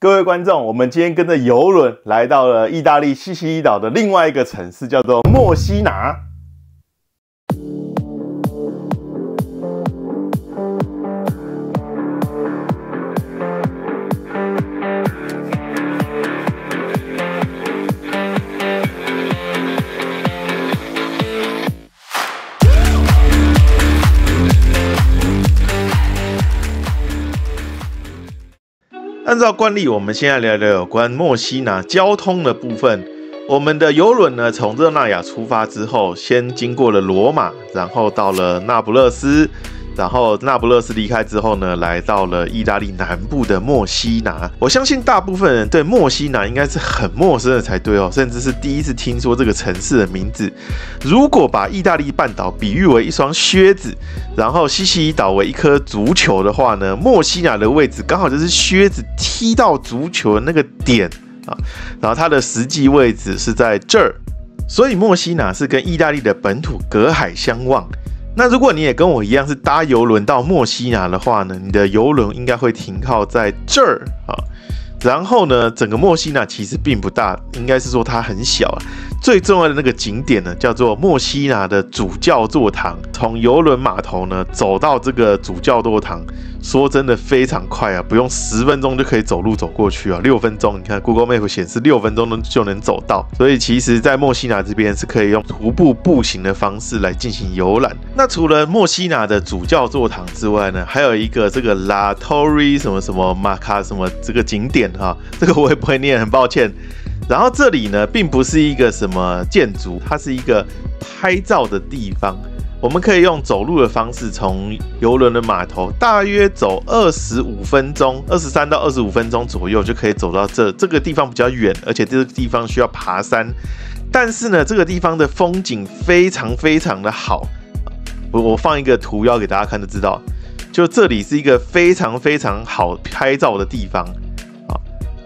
各位观众，我们今天跟着邮轮来到了意大利西西里岛的另外一个城市，叫做墨西拿。按照惯例，我们现在聊聊有关墨西拿交通的部分。我们的邮轮呢，从热那亚出发之后，先经过了罗马，然后到了那不勒斯，然后那不勒斯离开之后呢，来到了意大利南部的墨西拿。我相信大部分人对墨西拿应该是很陌生的才对哦，甚至是第一次听说这个城市的名字。如果把意大利半岛比喻为一双靴子，然后西西里岛为一颗足球的话呢，墨西拿的位置刚好就是靴子踢到足球的那个点啊，然后它的实际位置是在这儿，所以墨西拿是跟意大利的本土隔海相望。那如果你也跟我一样是搭邮轮到墨西拿的话呢，你的邮轮应该会停靠在这儿啊。然后呢，整个墨西拿其实并不大，应该是说它很小啊。最重要的那个景点呢，叫做墨西拿的主教座堂。从邮轮码头呢走到这个主教座堂，说真的非常快啊，不用10分钟就可以走路走过去啊，6分钟。你看 Google Map 显示6分钟就能走到，所以其实在墨西拿这边是可以用徒步步行的方式来进行游览。那除了墨西拿的主教座堂之外呢，还有一个这个 La Torre 什么什么马卡什么这个景点哈，这个我也不会念，很抱歉。然后这里呢，并不是一个什么建筑，它是一个拍照的地方。我们可以用走路的方式从邮轮的码头，大约走25分钟，23到25分钟左右就可以走到这。这个地方比较远，而且这个地方需要爬山。但是呢，这个地方的风景非常非常的好。我放一个图要给大家看就知道，就这里是一个非常非常好拍照的地方。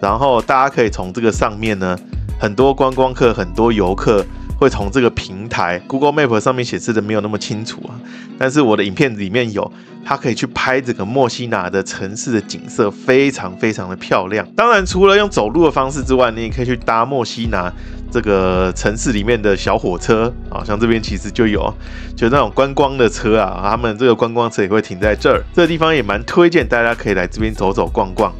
然后大家可以从这个上面呢，很多观光客、很多游客会从这个平台 Google Map 上面显示的没有那么清楚啊，但是我的影片里面有，它可以去拍这个墨西拿的城市的景色，非常非常的漂亮。当然，除了用走路的方式之外，你也可以去搭墨西拿这个城市里面的小火车啊，像这边其实就有，就那种观光的车啊，他们这个观光车也会停在这儿。这个地方也蛮推荐大家可以来这边走走逛逛。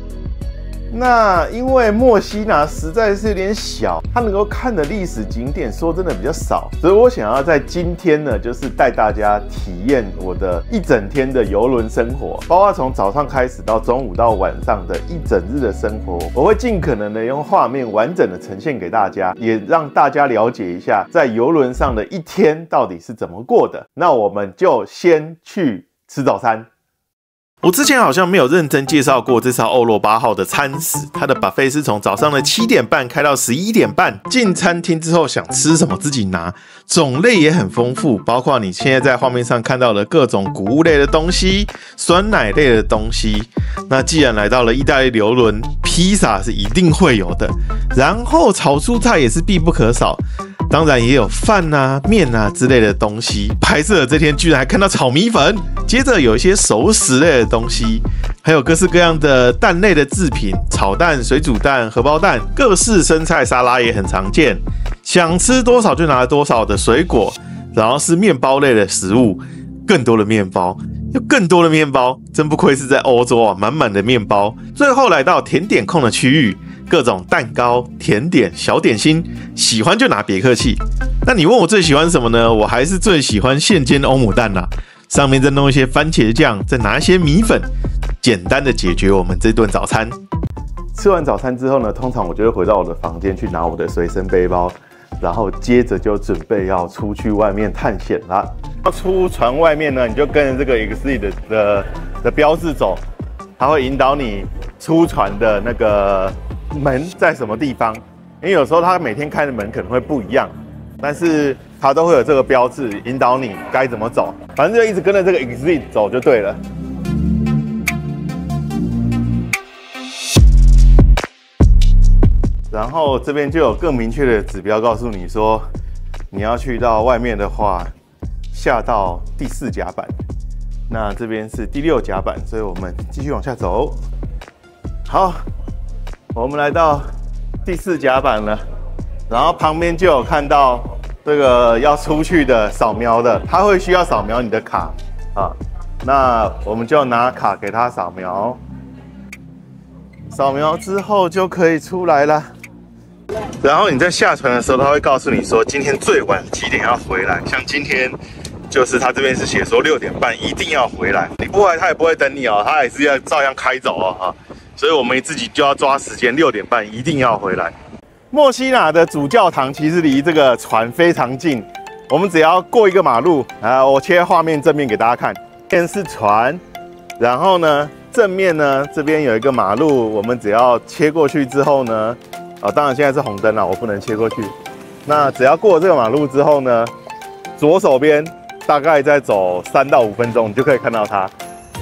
那因为墨西拿实在是有点小，它能够看的历史景点说真的比较少，所以我想要在今天呢，就是带大家体验我的一整天的邮轮生活，包括从早上开始到中午到晚上的一整日的生活，我会尽可能的用画面完整的呈现给大家，也让大家了解一下在邮轮上的一天到底是怎么过的。那我们就先去吃早餐。我之前好像没有认真介绍过这艘欧罗8号的餐食，它的 buffet 是从早上的7点半开到11点半。进餐厅之后想吃什么自己拿，种类也很丰富，包括你现在在画面上看到的各种谷物类的东西、酸奶类的东西。那既然来到了意大利邮轮，披萨是一定会有的，然后炒蔬菜也是必不可少。当然也有饭啊、面啊之类的东西。拍摄的这天居然还看到炒米粉，接着有一些熟食类的东西，还有各式各样的蛋类的制品，炒蛋、水煮蛋、荷包蛋，各式生菜沙拉也很常见。想吃多少就拿多少的水果，然后是面包类的食物，更多的面包，有更多的面包，真不愧是在欧洲啊，满满的面包。最后来到甜点控的区域。各种蛋糕、甜点、小点心，喜欢就拿，别客气。那你问我最喜欢什么呢？我还是最喜欢现煎欧姆蛋啦，上面再弄一些番茄酱，再拿一些米粉，简单的解决我们这顿早餐。吃完早餐之后呢，通常我就会回到我的房间去拿我的随身背包，然后接着就准备要出去外面探险啦。要出船外面呢，你就跟着这个 Exit 的标志走，它会引导你出船的那个门在什么地方，因为有时候它每天开的门可能会不一样，但是它都会有这个标志引导你该怎么走，反正就一直跟着这个 exit 走就对了。然后这边就有更明确的指标告诉你说，你要去到外面的话，下到第4甲板，那这边是第6甲板，所以我们继续往下走。好。我们来到第4甲板了，然后旁边就有看到这个要出去的扫描的，他会需要扫描你的卡啊。那我们就拿卡给他扫描，扫描之后就可以出来了。然后你在下船的时候，他会告诉你说今天最晚几点要回来。像今天就是他这边是写说6点半一定要回来，你不回来他也不会等你哦，他还是要照样开走哦哈。所以我们自己就要抓时间6点半一定要回来。墨西拿的主教堂其实离这个船非常近，我们只要过一个马路啊，我切画面正面给大家看，这边是船，然后呢正面呢这边有一个马路，我们只要切过去之后呢。当然现在是红灯了，我不能切过去。那只要过这个马路之后呢，左手边大概再走3到5分钟，你就可以看到它。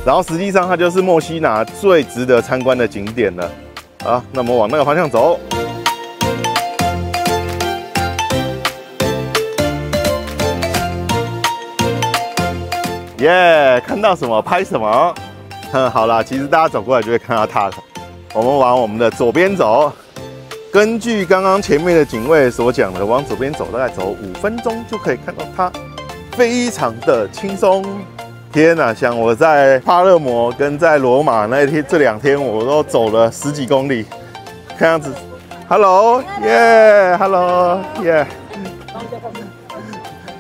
然后实际上它就是墨西拿最值得参观的景点了。好，那我们往那个方向走。耶，看到什么拍什么。好啦，其实大家走过来就会看到它了。我们往我们的左边走。根据刚刚前面的警卫所讲的，往左边走，大概走5分钟就可以看到它，非常的轻松。天哪，像我在巴勒摩跟在罗马这2天，我都走了10几公里，看样子。Hello， 耶 ，Hello， 耶。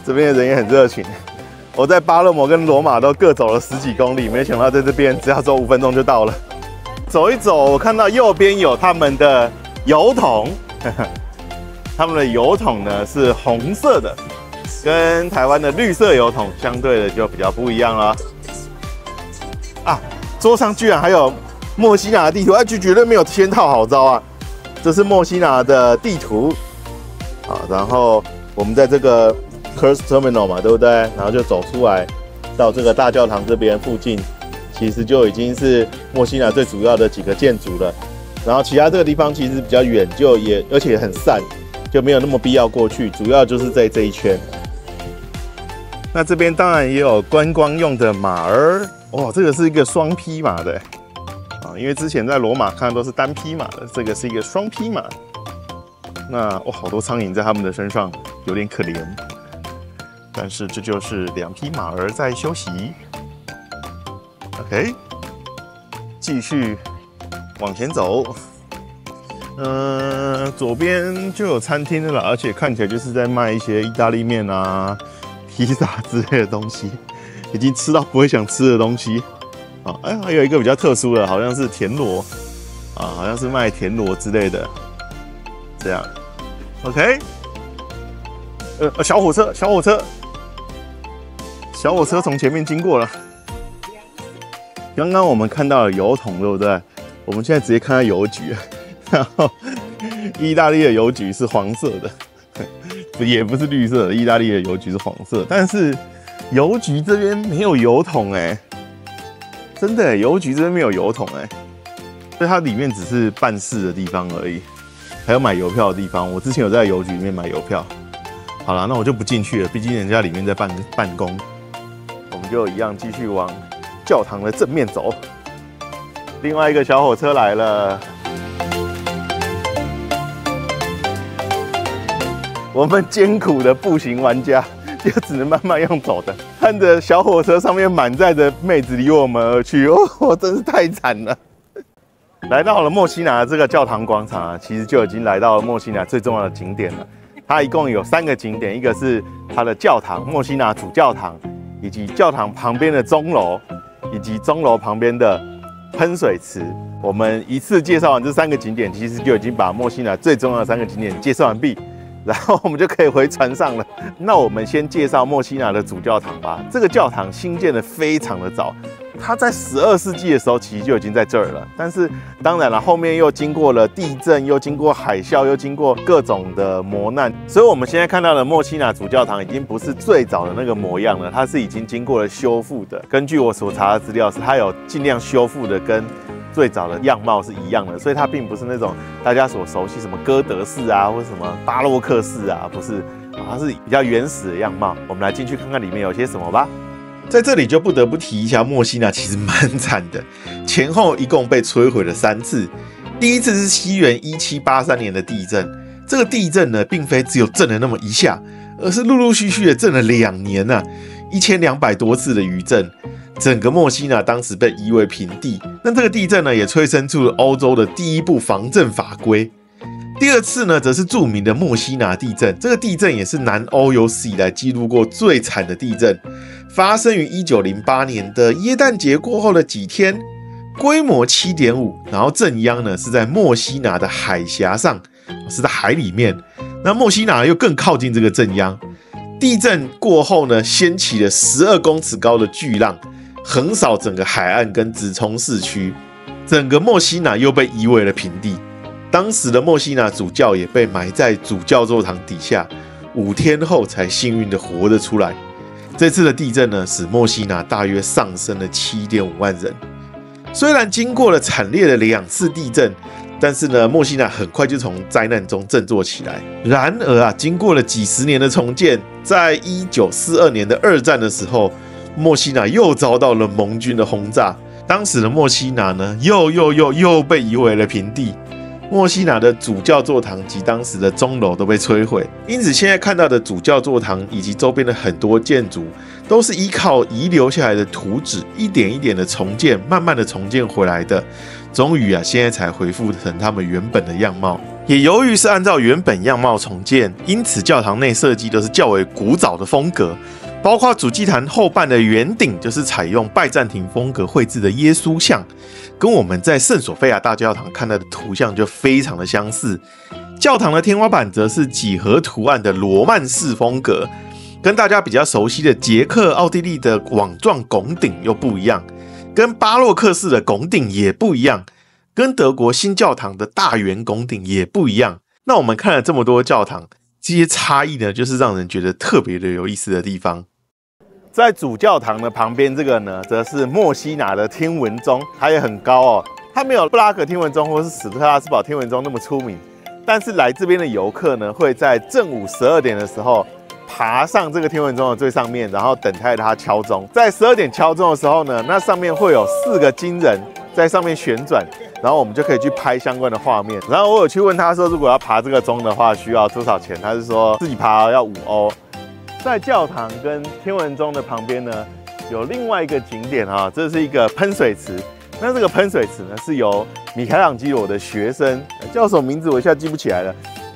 这边的人也很热情。我在巴勒摩跟罗马都各走了10几公里，没想到在这边只要走5分钟就到了。走一走，我看到右边有他们的油桶，他们的油桶呢是红色的，跟台湾的绿色油桶相对的就比较不一样了。啊，桌上居然还有墨西拿的地图，就绝对没有先套好招啊！这是墨西拿的地图啊，然后我们在这个 Curse Terminal 嘛，对不对？然后就走出来到这个大教堂这边附近，其实就已经是墨西拿最主要的几个建筑了。然后其他这个地方其实比较远，而且很散，就没有那么必要过去。主要就是在这一圈。那这边当然也有观光用的马儿，哇，这个是一个双匹马的啊，因为之前在罗马看的都是单匹马的，这个是一个双匹马。那哇，好多苍蝇在他们的身上，有点可怜。但是这就是2匹马儿在休息。OK， 继续往前走，左边就有餐厅的了，而且看起来就是在卖一些意大利面啊、披萨之类的东西，已经吃到不会想吃的东西啊。还有一个比较特殊的，好像是田螺啊，好像是卖田螺之类的。这样 ，OK， 小火车从前面经过了。刚刚我们看到了油桶，对不对？我们现在直接看到邮局，然后意大利的邮局是黄色的，也不是绿色的，意大利的邮局是黄色，但是邮局这边没有油桶真的邮局这边没有油桶所以它里面只是办事的地方而已，还有买邮票的地方。我之前有在邮局里面买邮票。好了，那我就不进去了，毕竟人家里面在办公。我们就一样继续往教堂的正面走。另外一个小火车来了，我们艰苦的步行玩家就只能慢慢用走的，看着小火车上面满载的妹子离我们而去，我真是太惨了。来到了墨西拿这个教堂广场啊，其实就已经来到了墨西拿最重要的景点了。它一共有3个景点，一个是它的教堂，墨西拿主教堂，以及教堂旁边的钟楼，以及钟楼旁边的喷水池。我们一次介绍完这3个景点，其实就已经把墨西拿最重要的3个景点介绍完毕，然后我们就可以回船上了。那我们先介绍墨西拿的主教堂吧。这个教堂兴建的非常的早，它在12世纪的时候其实就已经在这儿了。但是当然了，后面又经过了地震，又经过海啸，又经过各种的磨难，所以我们现在看到的墨西拿主教堂已经不是最早的那个模样了，它是已经经过了修复的。根据我所查的资料，是它有尽量修复的跟最早的样貌是一样的，所以它并不是那种大家所熟悉什么哥德式啊，或者什么巴洛克式啊，不是，它是比较原始的样貌。我们来进去看看里面有些什么吧。在这里就不得不提一下，墨西拿其实蛮惨的，前后一共被摧毁了3次。第一次是西元1783年的地震，这个地震呢，并非只有震了那么一下，而是陆陆续续的震了2年啊，1200多次的余震，整个墨西拿当时被夷为平地。那这个地震呢，也催生出了欧洲的第一部防震法规。第二次呢，则是著名的墨西拿地震，这个地震也是南欧有史以来记录过最惨的地震，发生于1908年的耶诞节过后的几天。规模7.5，然后震央呢是在墨西拿的海峡上，是在海里面。那墨西拿又更靠近这个震央。地震过后呢，掀起了12公尺高的巨浪，横扫整个海岸跟直冲市区，整个墨西拿又被夷为了平地。当时的墨西拿主教也被埋在主教座堂底下，5天后才幸运的活了出来。这次的地震呢，使墨西拿大约上升了7.5万人。虽然经过了惨烈的2次地震，但是呢，墨西拿很快就从灾难中振作起来。然而啊，经过了几十年的重建，在1942年的2战的时候，墨西拿又遭到了盟军的轰炸。当时的墨西拿呢，又被夷为了平地。墨西拿的主教座堂及当时的钟楼都被摧毁，因此现在看到的主教座堂以及周边的很多建筑，都是依靠遗留下来的图纸，一点一点的重建，慢慢的重建回来的。终于啊，现在才恢复成他们原本的样貌。也由于是按照原本样貌重建，因此教堂内设计都是较为古早的风格，包括主祭坛后半的圆顶就是采用拜占庭风格绘制的耶稣像，跟我们在圣索菲亚大教堂看到的图像就非常的相似。教堂的天花板则是几何图案的罗曼式风格，跟大家比较熟悉的捷克、奥地利的网状拱顶又不一样，跟巴洛克式的拱顶也不一样，跟德国新教堂的大圆拱顶也不一样。那我们看了这么多教堂，这些差异呢，就是让人觉得特别的有意思的地方。在主教堂的旁边，这个呢，则是墨西拿的天文钟，它也很高哦。它没有布拉格天文钟或是史特拉斯堡天文钟那么出名，但是来这边的游客呢，会在正午12点的时候爬上这个天文钟的最上面，然后等待它敲钟。在12点敲钟的时候呢，那上面会有4个金人在上面旋转，然后我们就可以去拍相关的画面。然后我有去问他说，如果要爬这个钟的话，需要多少钱？他是说自己爬要5欧。在教堂跟天文钟的旁边呢，有另外一个景点啊，这是一个喷水池。那这个喷水池呢，是由米开朗基罗的学生，叫什么名字我一下记不起来了，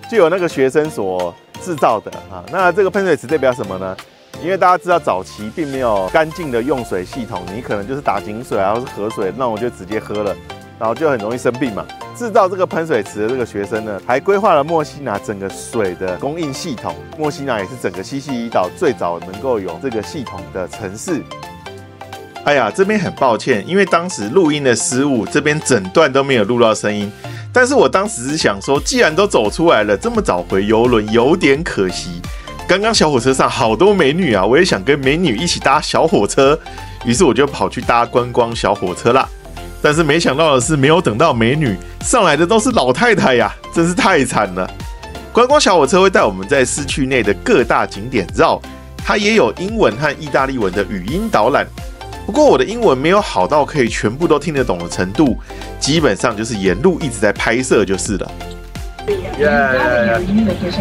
就有那个学生所制造的啊。那这个喷水池代表什么呢？因为大家知道早期并没有干净的用水系统，你可能就是打井水啊，或是河水，那我就直接喝了，然后就很容易生病嘛。制造这个喷水池的这个学生呢，还规划了墨西拿整个水的供应系统。墨西拿也是整个西西里岛最早能够有这个系统的城市。哎呀，这边很抱歉，因为当时录音的失误，这边整段都没有录到声音。但是我当时是想说，既然都走出来了，这么早回邮轮有点可惜。刚刚小火车上好多美女啊，我也想跟美女一起搭小火车，于是我就跑去搭观光小火车啦。但是没想到的是，没有等到美女上来的都是老太太呀，真是太惨了。观光小火车会带我们在市区内的各大景点绕，它也有英文和意大利文的语音导览。不过我的英文没有好到可以全部都听得懂的程度，基本上就是沿路一直在拍摄就是了。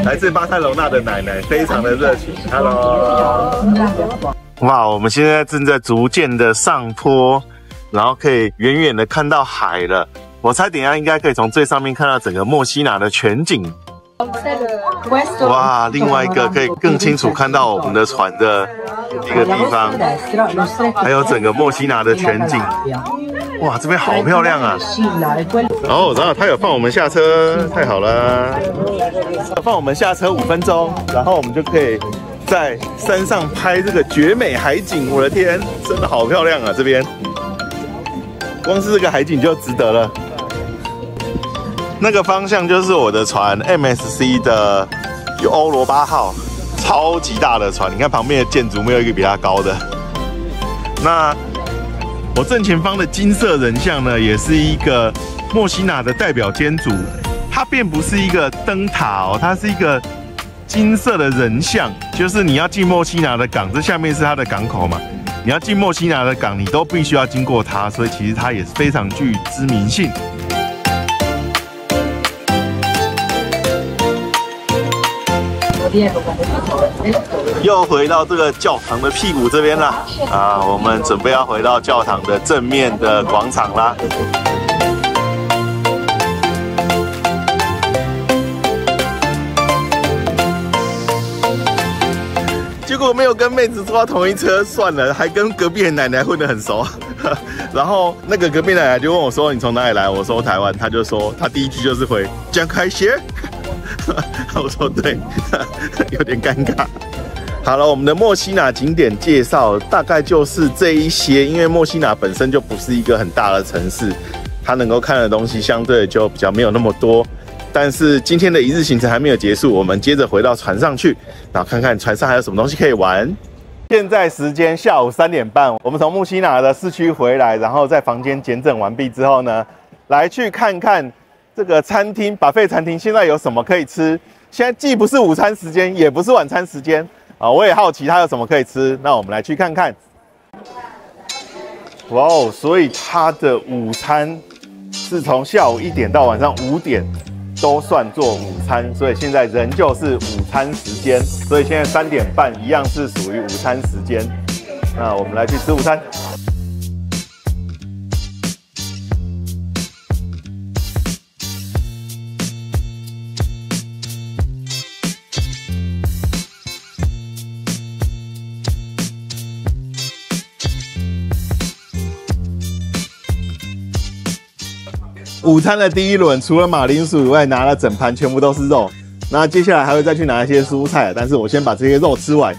来自巴塞罗那的奶奶非常的热情 ，Hello。哇，我们现在正在逐渐的上坡，然后可以远远的看到海了。我猜等一下应该可以从最上面看到整个墨西拿的全景。哇，另外一个可以更清楚看到我们的船的一个地方，还有整个墨西拿的全景。哇，这边好漂亮啊！哦，然后他有放我们下车，太好了！放我们下车5分钟，然后我们就可以在山上拍这个绝美海景。我的天，真的好漂亮啊！这边光是这个海景就值得了。那个方向就是我的船 MSC 的欧罗巴号，超级大的船。你看旁边的建筑没有一个比它高的。那我正前方的金色人像呢，也是一个墨西拿的代表建筑。它并不是一个灯塔哦，它是一个金色的人像。就是你要进墨西拿的港，这下面是它的港口嘛。你要进墨西拿的港，你都必须要经过它，所以其实它也是非常具知名性。又回到这个教堂的屁股这边了啊！我们准备要回到教堂的正面的广场啦。结果没有跟妹子坐到同一车，算了，还跟隔壁的奶奶混得很熟。然后那个隔壁奶奶就问我说：“你从哪里来？”我说：“台湾。”他就说他第一句就是回“江开鞋”。我说：“对，有点尴尬。”好了，我们的墨西拿景点介绍大概就是这一些，因为墨西拿本身就不是一个很大的城市，它能够看的东西相对就比较没有那么多。但是今天的一日行程还没有结束，我们接着回到船上去，然后看看船上还有什么东西可以玩。现在时间下午3点半，我们从墨西拿的市区回来，然后在房间检整完毕之后呢，来去看看这个餐厅，buffet餐厅现在有什么可以吃。现在既不是午餐时间，也不是晚餐时间啊，我也好奇它有什么可以吃。那我们来去看看。哇哦，所以它的午餐是从下午1点到晚上5点。都算作午餐，所以现在仍旧是午餐时间，所以现在3点半一样是属于午餐时间。那我们来去吃午餐。午餐的第一轮，除了马铃薯以外，拿了整盘全部都是肉。那接下来还会再去拿一些蔬菜，但是我先把这些肉吃完。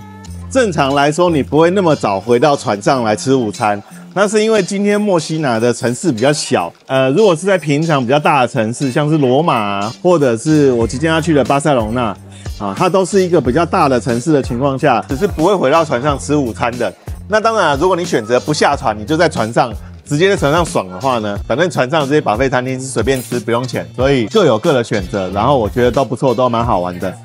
正常来说，你不会那么早回到船上来吃午餐，那是因为今天墨西拿的城市比较小。如果是在平常比较大的城市，像是罗马或者是我即将要去的巴塞隆纳啊，它都是一个比较大的城市的情况下，只是不会回到船上吃午餐的。那当然，如果你选择不下船，你就在船上。直接在船上爽的话呢，反正船上这些buffet餐厅是随便吃，不用钱，所以各有各的选择。然后我觉得都不错，都蛮好玩的。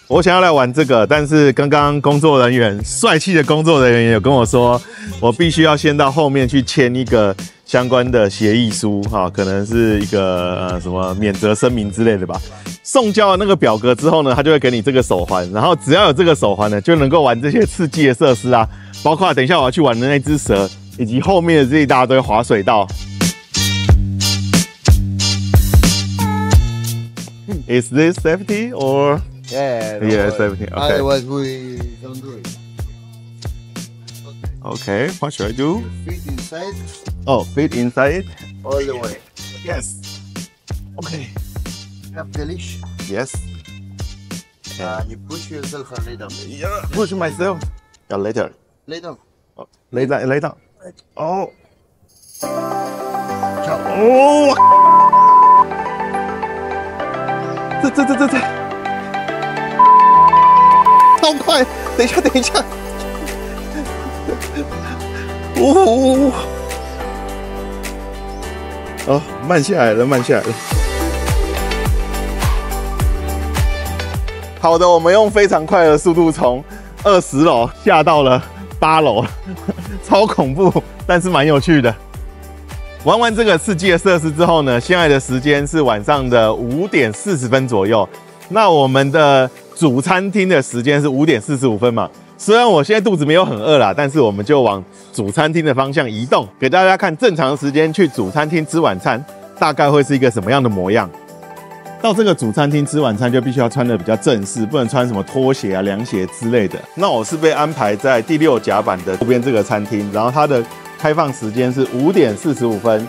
我想要来玩这个，但是刚刚工作人员，帅气的工作人员有跟我说，我必须要先到后面去签一个相关的协议书，哈，可能是一个什么免责声明之类的吧。送交了那个表格之后呢，他就会给你这个手环，然后只要有这个手环呢，就能够玩这些刺激的设施啊，包括等一下我要去玩的那只蛇，以及后面的这一大堆滑水道。Is this safety or? Yeah, safety. Okay. Otherwise, we don't do it. Okay, what should I do? Feet inside. Oh, feet inside. All the way. Yes. Okay. Have the leash. Yes. You push yourself and lay down. Yeah, push myself. Yeah, later. Lay down. Oh, lay down, lay down. Oh. Ciao. Oh. 这，超快！等一下。哦，慢下来了。好的，我们用非常快的速度从20楼下到了8楼，超恐怖，但是蛮有趣的。玩完这个刺激的设施之后呢，现在的时间是晚上的5点40分左右。那我们的主餐厅的时间是5点45分嘛。虽然我现在肚子没有很饿啦，但是我们就往主餐厅的方向移动，给大家看正常的时间去主餐厅吃晚餐，大概会是一个什么样的模样。到这个主餐厅吃晚餐就必须要穿的比较正式，不能穿什么拖鞋啊、凉鞋之类的。那我是被安排在第6甲板的右边这个餐厅，然后它的开放时间是5点45分。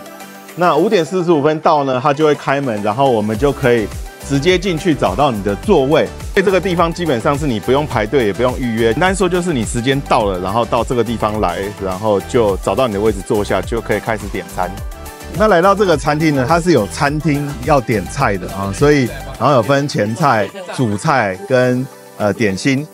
那5点45分到呢，它就会开门，然后我们就可以直接进去找到你的座位。所以这个地方基本上是你不用排队，也不用预约，简单说就是你时间到了，然后到这个地方来，然后就找到你的位置坐下，就可以开始点餐。那来到这个餐厅呢，它是有餐厅要点菜的啊，所以然后有分前菜、主菜跟点心，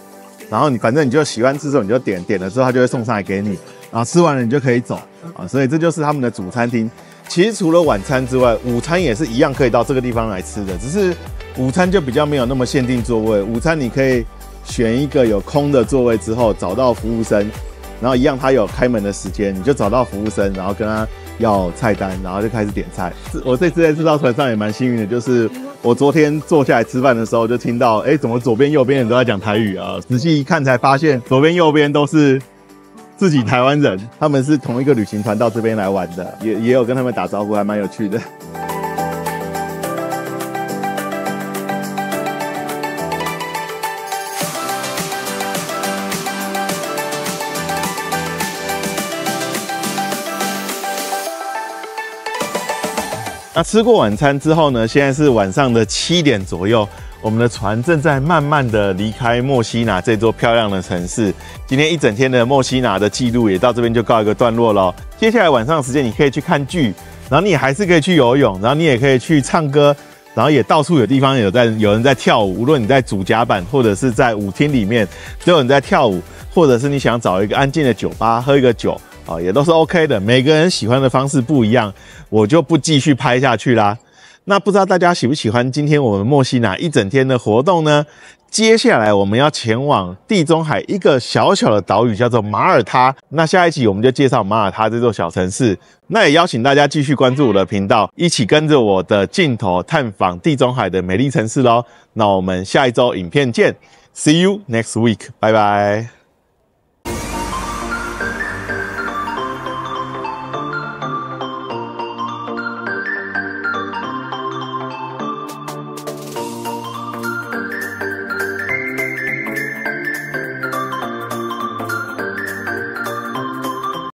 然后反正你就喜欢吃什么你就点，点了之后它就会送上来给你，然后吃完了你就可以走啊，所以这就是他们的主餐厅。其实除了晚餐之外，午餐也是一样可以到这个地方来吃的，只是午餐就比较没有那么限定座位。午餐你可以选一个有空的座位之后，找到服务生，然后一样他有开门的时间，你就找到服务生，然后跟他要菜单，然后就开始点菜。我这次在这艘船上也蛮幸运的，就是我昨天坐下来吃饭的时候就听到，怎么左边右边人都在讲台语啊？仔细一看才发现，左边右边都是自己台湾人，他们是同一个旅行团到这边来玩的，也有跟他们打招呼，还蛮有趣的。那吃过晚餐之后呢，现在是晚上的7点左右，我们的船正在慢慢的离开墨西拿这座漂亮的城市。今天一整天的墨西拿的记录也到这边就告一个段落咯。接下来晚上的时间，你可以去看剧，然后你还是可以去游泳，然后你也可以去唱歌，然后也到处有地方有人在跳舞，无论你在主甲板或者是在舞厅里面，都有人在跳舞，或者是你想找一个安静的酒吧喝一个酒。也都是 OK 的，每个人喜欢的方式不一样，我就不继续拍下去啦。那不知道大家喜不喜欢今天我们墨西拿一整天的活动呢？接下来我们要前往地中海一个小小的岛屿，叫做马耳他。那下一集我们就介绍马耳他这座小城市。那也邀请大家继续关注我的频道，一起跟着我的镜头探访地中海的美丽城市咯。那我们下一周影片见 ，See you next week， 拜拜。